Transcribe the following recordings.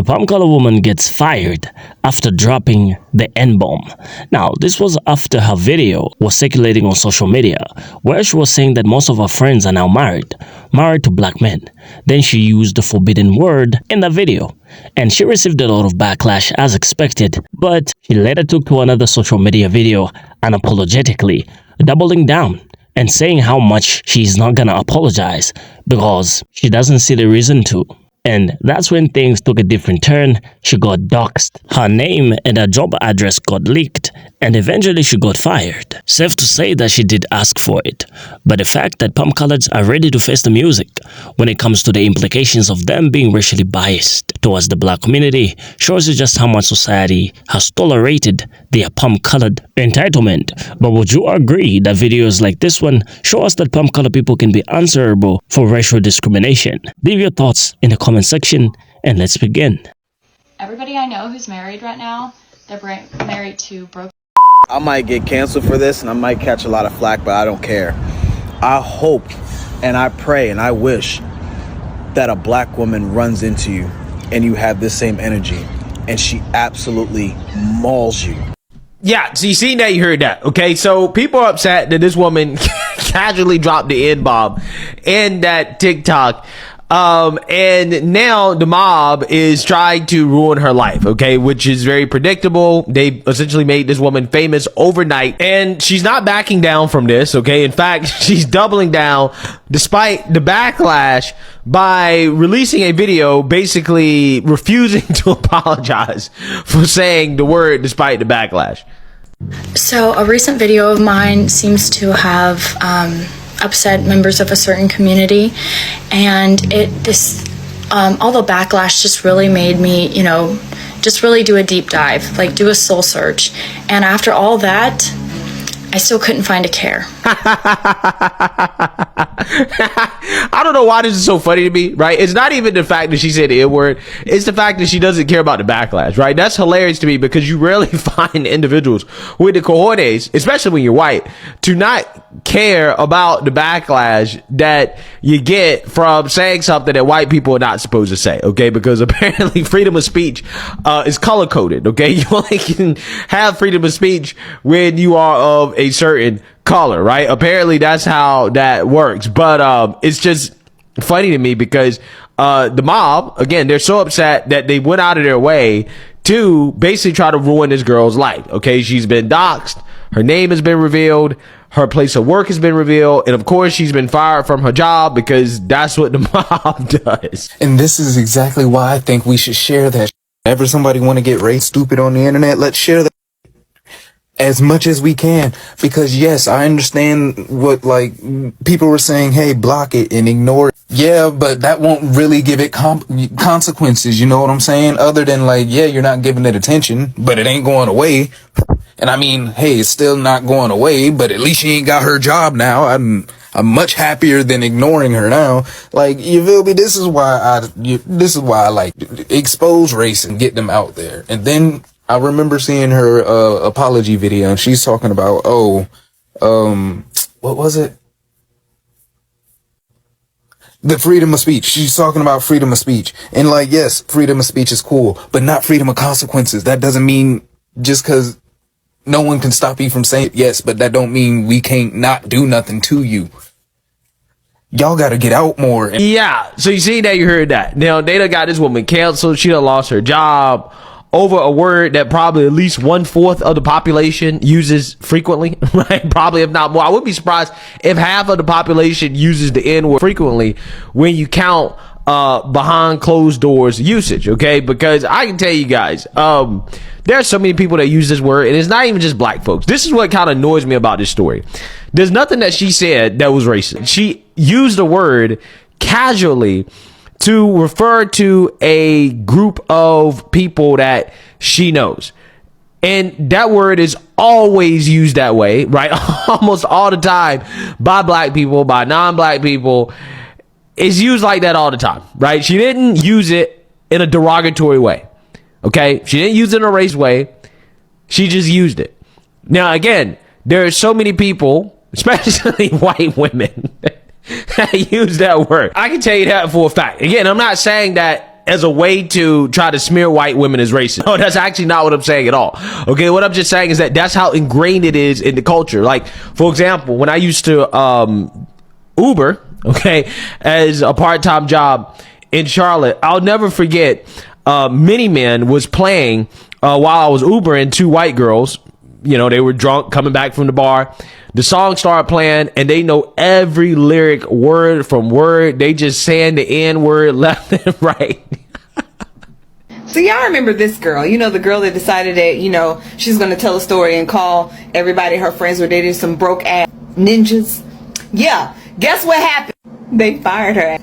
A palm color woman gets fired after dropping the N-bomb. Now, this was after her video was circulating on social media, where she was saying that most of her friends are now married to black men. Then she used the forbidden word in the video, and she received a lot of backlash as expected, but she later took to another social media video unapologetically, doubling down and saying how much she's not gonna apologize because she doesn't see the reason to. And that's when things took a different turn. She got doxxed, her name and her job address got leaked, and eventually she got fired. Safe to say that she did ask for it, but the fact that palm coloreds are ready to face the music when it comes to the implications of them being racially biased towards the black community shows you just how much society has tolerated their palm colored entitlement. But would you agree that videos like this one show us that palm colored people can be answerable for racial discrimination? Leave your thoughts in the comment section and let's begin. Everybody I know who's married right now, they're married to broke. I might get canceled for this and I might catch a lot of flack, but I don't care. I hope and I pray and I wish that a black woman runs into you and you have this same energy and she absolutely mauls you. Yeah, so you seen that, you heard that. Okay, so people are upset that this woman casually dropped the N-bomb in that TikTok. And now the mob is trying to ruin her life, okay, which is very predictable. They essentially made this woman famous overnight, and she's not backing down from this, okay? In fact, she's doubling down despite the backlash by releasing a video basically refusing to apologize for saying the word despite the backlash. So a recent video of mine seems to have upset members of a certain community, and all the backlash just really made me, just really do a deep dive, like do a soul search. And after all that, I still couldn't find a care. I don't know why this is so funny to me, right? It's not even the fact that she said the N-word. It's the fact that she doesn't care about the backlash, right? That's hilarious to me because you rarely find individuals with the cojones, especially when you're white, to not care about the backlash that you get from saying something that white people are not supposed to say, okay? Because apparently freedom of speech is color-coded, okay? You only can have freedom of speech when you are of a certain color, right? Apparently that's how that works. But it's just funny to me because the mob, again, they're so upset that they went out of their way to basically try to ruin this girl's life. Okay, she's been doxxed, her name has been revealed, her place of work has been revealed, and of course she's been fired from her job because that's what the mob does. And this is exactly why I think we should share that. Whenever somebody want to get race stupid on the internet, let's share that as much as we can, because yes, I understand what people were saying, hey, block it and ignore it. Yeah, but that won't really give it consequences, you know what I'm saying? Other than yeah, you're not giving it attention, but it ain't going away. And I mean, hey, it's still not going away, but at least she ain't got her job now. I'm much happier than ignoring her now. You feel me? This is why I like expose race and get them out there. And then I remember seeing her apology video, and she's talking about, what was it? The freedom of speech. She's talking about freedom of speech. And yes, freedom of speech is cool, but not freedom of consequences. That doesn't mean just because no one can stop you from saying it, yes, but that don't mean we can't not do nothing to you. Y'all gotta get out more. Yeah, so you see that, you heard that. Now, they done got this woman canceled. She done lost her job over a word that probably at least 1/4 of the population uses frequently, right? Probably, if not more. I wouldn't be surprised if half of the population uses the N-word frequently when you count behind closed doors usage, okay? Because I can tell you guys, there are so many people that use this word, and it's not even just black folks. This is what kind of annoys me about this story. There's nothing that she said that was racist. She used the word casually to refer to a group of people that she knows. And that word is always used that way, right? Almost all the time by black people, by non-black people. It's used like that all the time, right? She didn't use it in a derogatory way, okay? She didn't use it in a race way. She just used it. Now, again, there are so many people, especially white women, that use that word. I can tell you that for a fact. Again, I'm not saying that as a way to try to smear white women as racist. No, that's actually not what I'm saying at all. Okay, what I'm just saying is that that's how ingrained it is in the culture. Like, for example, when I used to Uber, okay, as a part-time job in Charlotte, I'll never forget Miniman was playing while I was Ubering two white girls. You know, they were drunk coming back from the bar. The song started playing and they know every lyric word from word. They just saying the N word left and right. So y'all remember this girl, you know, the girl that decided that, you know, she's going to tell a story and call everybody her friends were dating some broke ass ninjas. Yeah, guess what happened? They fired her.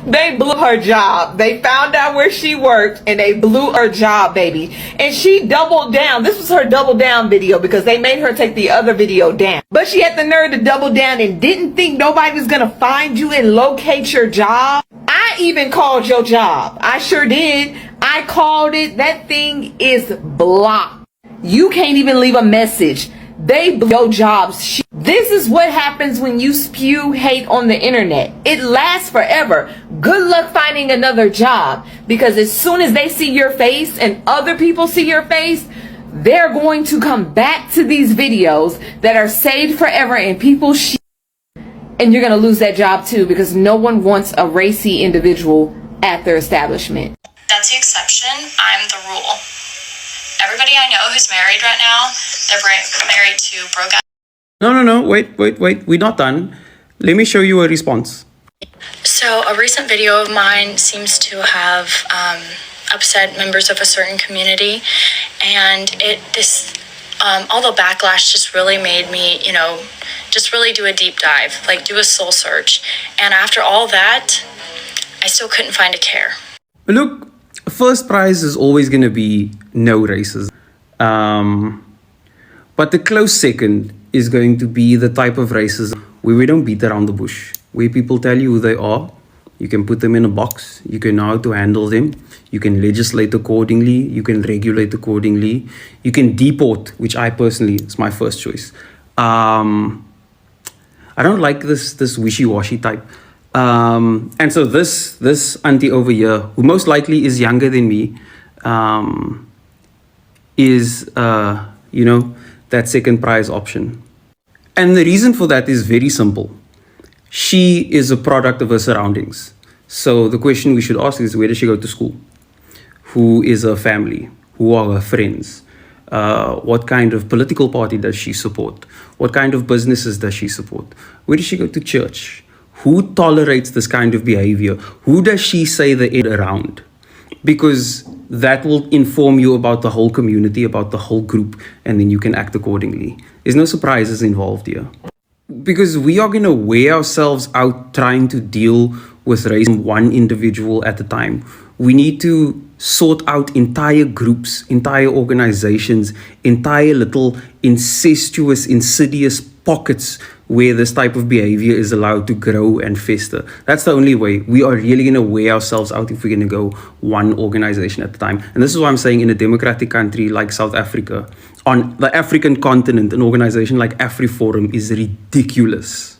They blew her job. They found out where she worked and they blew her job, baby. And she doubled down. This was her double down video because they made her take the other video down. But she had the nerve to double down and didn't think nobody was going to find you and locate your job. I even called your job. I sure did. I called it. That thing is blocked. You can't even leave a message. They blew your jobs. This is what happens when you spew hate on the internet. It lasts forever. Good luck finding another job, because as soon as they see your face and other people see your face, they're going to come back to these videos that are saved forever and people and you're going to lose that job too, because no one wants a racy individual at their establishment. That's the exception. I'm the rule. Everybody I know who's married right now, they're married to broke out. No. Wait. We're not done. Let me show you a response. So a recent video of mine seems to have upset members of a certain community, and all the backlash just really made me, just really do a deep dive, like do a soul search. And after all that, I still couldn't find a care. Look, first prize is always going to be no racism. But the close second is going to be the type of racism where we don't beat around the bush, where people tell you who they are. You can put them in a box. You can know how to handle them. You can legislate accordingly. You can regulate accordingly. You can deport, which I personally is my first choice. I don't like this wishy-washy type. And so this auntie over here, who most likely is younger than me, is that second prize option. And the reason for that is very simple. She is a product of her surroundings. So the question we should ask is, where does she go to school? Who is her family? Who are her friends? What kind of political party does she support? What kind of businesses does she support? Where does she go to church? Who tolerates this kind of behavior? Who does she say the end around? Because that will inform you about the whole community, about the whole group, and then you can act accordingly. There's no surprises involved here. Because we are going to wear ourselves out trying to deal with racism one individual at a time. We need to sort out entire groups, entire organizations, entire little incestuous, insidious pockets where this type of behavior is allowed to grow and fester. That's the only way. We are really going to wear ourselves out if we're going to go one organization at a time. And this is why I'm saying in a democratic country like South Africa, on the African continent, an organization like AfriForum is ridiculous.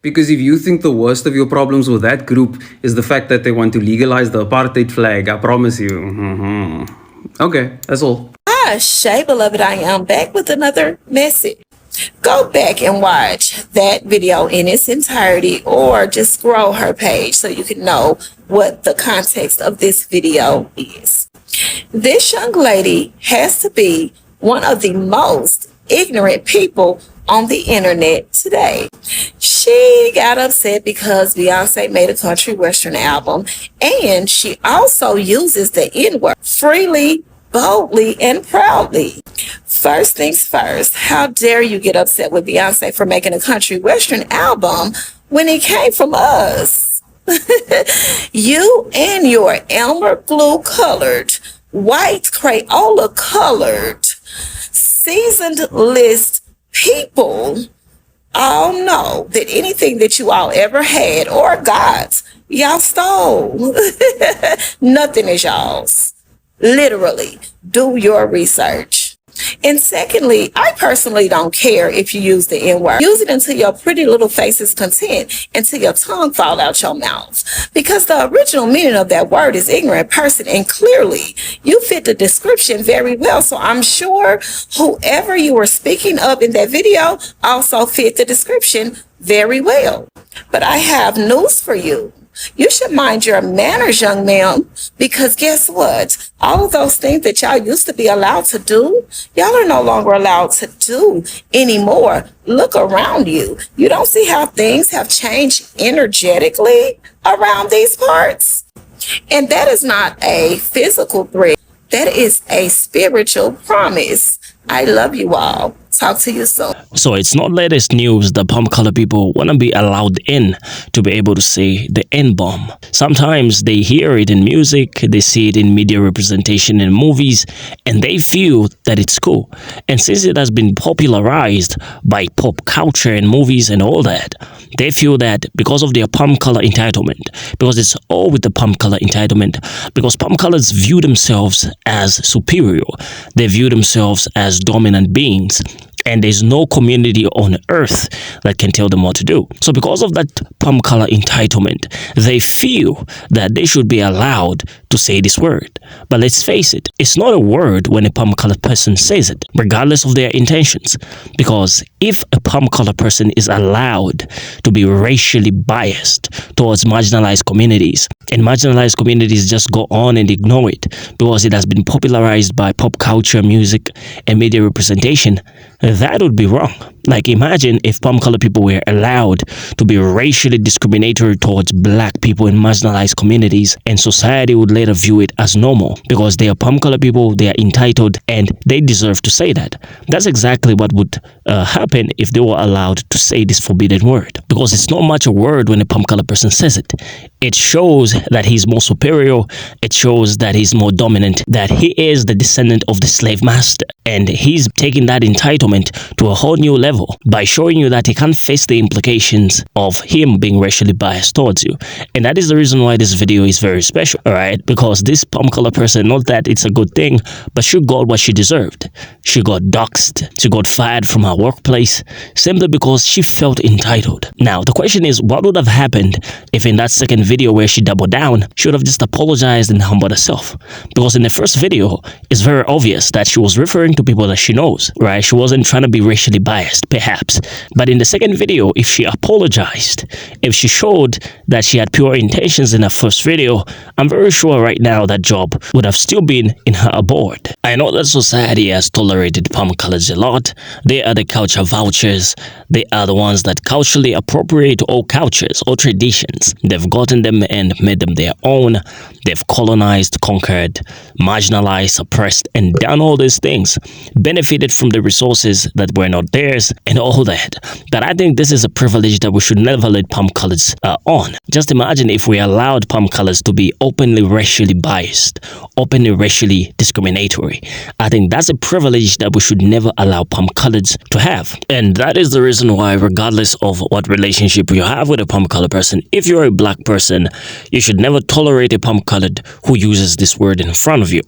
Because if you think the worst of your problems with that group is the fact that they want to legalize the apartheid flag, I promise you. Okay, that's all. Hi, Shay, beloved, I am back with another message. Go back and watch that video in its entirety, or just scroll her page so you can know what the context of this video is. This young lady has to be one of the most ignorant people on the internet today. She got upset because Beyonce made a country western album, and she also uses the N-word freely, boldly, and proudly. First things first, how dare you get upset with Beyonce for making a country western album when it came from us? You and your Elmer glue colored, white Crayola colored, seasoned list people all know that anything that you all ever had or got, y'all stole. Nothing is y'all's. Literally, do your research. And secondly, I personally don't care if you use the N-word. Use it until your pretty little face is content, until your tongue fall out your mouth. Because the original meaning of that word is ignorant person, and clearly you fit the description very well. So I'm sure whoever you were speaking of in that video also fit the description very well. But I have news for you. You should mind your manners, young man, because guess what? All of those things that y'all used to be allowed to do, y'all are no longer allowed to do anymore. Look around you. You don't see how things have changed energetically around these parts? And that is not a physical threat. That is a spiritual promise. I love you all. Talk to you soon. So it's not latest news that palm-colored people want to be allowed in to be able to say the N-bomb. Sometimes they hear it in music, they see it in media representation in movies, and they feel that it's cool. And since it has been popularized by pop culture and movies and all that, they feel that because of their palm color entitlement, because it's all with the palm color entitlement, because palm colors view themselves as superior, they view themselves as dominant beings, and there's no community on earth that can tell them what to do. So because of that palm color entitlement, they feel that they should be allowed to say this word. But let's face it, it's not a word when a palm colored person says it, regardless of their intentions. Because if a palm colored person is allowed to be racially biased towards marginalized communities, and marginalized communities just go on and ignore it because it has been popularized by pop culture, music, and media representation, that would be wrong. Like, imagine if palm-colored people were allowed to be racially discriminatory towards black people in marginalized communities, and society would later view it as normal because they are palm-colored people, they are entitled, and they deserve to say that. That's exactly what would happen if they were allowed to say this forbidden word, because it's not much a word when a palm-colored person says it. It shows that he's more superior, it shows that he's more dominant, that he is the descendant of the slave master, and he's taking that entitlement to a whole new level by showing you that he can't face the implications of him being racially biased towards you. And that is the reason why this video is very special, alright? Because this palm color person, not that it's a good thing, but she got what she deserved. She got doxxed, she got fired from her workplace, simply because she felt entitled. Now, the question is, what would have happened if in that second video where she doubled down, she would have just apologized and humbled herself? Because in the first video, it's very obvious that she was referring to people that she knows, right? She wasn't trying to be racially biased, perhaps. But in the second video, if she apologized, if she showed that she had pure intentions in her first video, I'm very sure right now that job would have still been in her abode. I know that society has tolerated palm colors a lot. They are the culture vultures. They are the ones that culturally appropriate all cultures, all traditions. They've gotten them and made them their own. They've colonized, conquered, marginalized, suppressed, and done all these things, benefited from the resources that were not theirs, and all that. But I think this is a privilege that we should never let palm colors on. Just imagine if we allowed palm colors to be openly racially biased, openly racially discriminatory. I think that's a privilege that we should never allow palm colors to have. And that is the reason why, regardless of what relationship you have with a palm colored person, if you're a black person, you should never tolerate a palm colored who uses this word in front of you.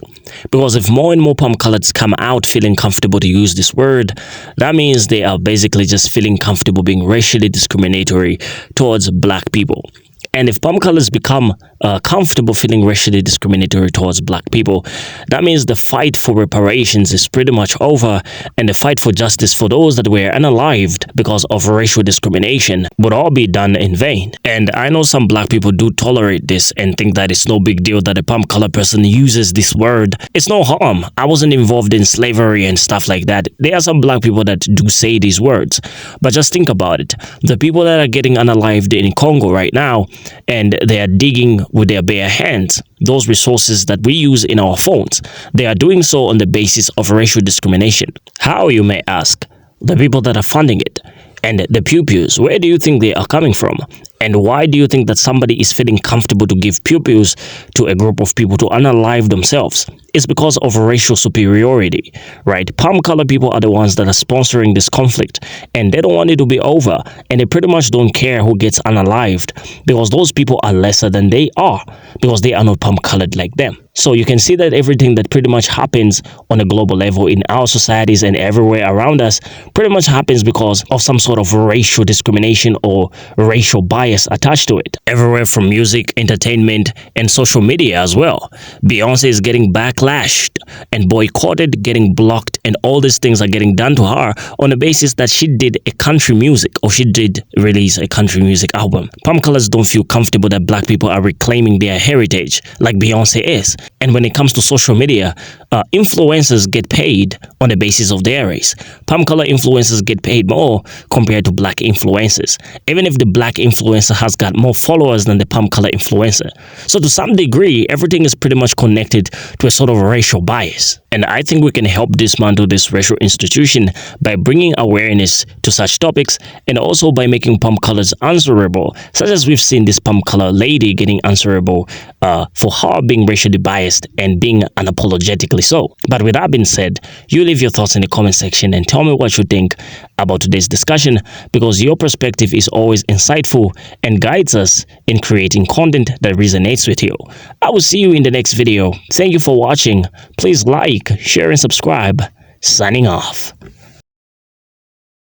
Because if more and more palm coloreds come out feeling comfortable to use this word, that means they are basically just feeling comfortable being racially discriminatory towards black people. And if palm colors become comfortable feeling racially discriminatory towards black people, that means the fight for reparations is pretty much over, and the fight for justice for those that were unalived because of racial discrimination would all be done in vain. And I know some black people do tolerate this and think that it's no big deal that a palm colored person uses this word. It's no harm. I wasn't involved in slavery and stuff like that. There are some black people that do say these words. But just think about it. The people that are getting unalived in Congo right now, and they are digging with their bare hands those resources that we use in our phones, they are doing so on the basis of racial discrimination. How, you may ask? The people that are funding it and the pew-pews, where do you think they are coming from? And why do you think that somebody is feeling comfortable to give pupils to a group of people to unalive themselves? It's because of racial superiority, right? Palm color people are the ones that are sponsoring this conflict, and they don't want it to be over, and they pretty much don't care who gets unalived because those people are lesser than they are because they are not palm colored like them. So you can see that everything that pretty much happens on a global level in our societies and everywhere around us pretty much happens because of some sort of racial discrimination or racial bias attached to it. Everywhere from music, entertainment, and social media as well. Beyonce is getting backlashed and boycotted, getting blocked, and all these things are getting done to her on the basis that she did a country music or she did release a country music album. Palm colors don't feel comfortable that black people are reclaiming their heritage like Beyonce is. And when it comes to social media, influencers get paid on the basis of their race. Palm color influencers get paid more compared to black influencers, even if the black influencer has got more followers than the palm color influencer. So to some degree, everything is pretty much connected to a sort of racial bias. And I think we can help dismantle this racial institution by bringing awareness to such topics and also by making palm colors answerable, such as we've seen this palm color lady getting answerable for her being racially biased and being unapologetically so. But with that being said, you leave your thoughts in the comment section and tell me what you think about today's discussion, because your perspective is always insightful and guides us in creating content that resonates with you. I will see you in the next video. Thank you for watching. Please like, share, and subscribe. Signing off.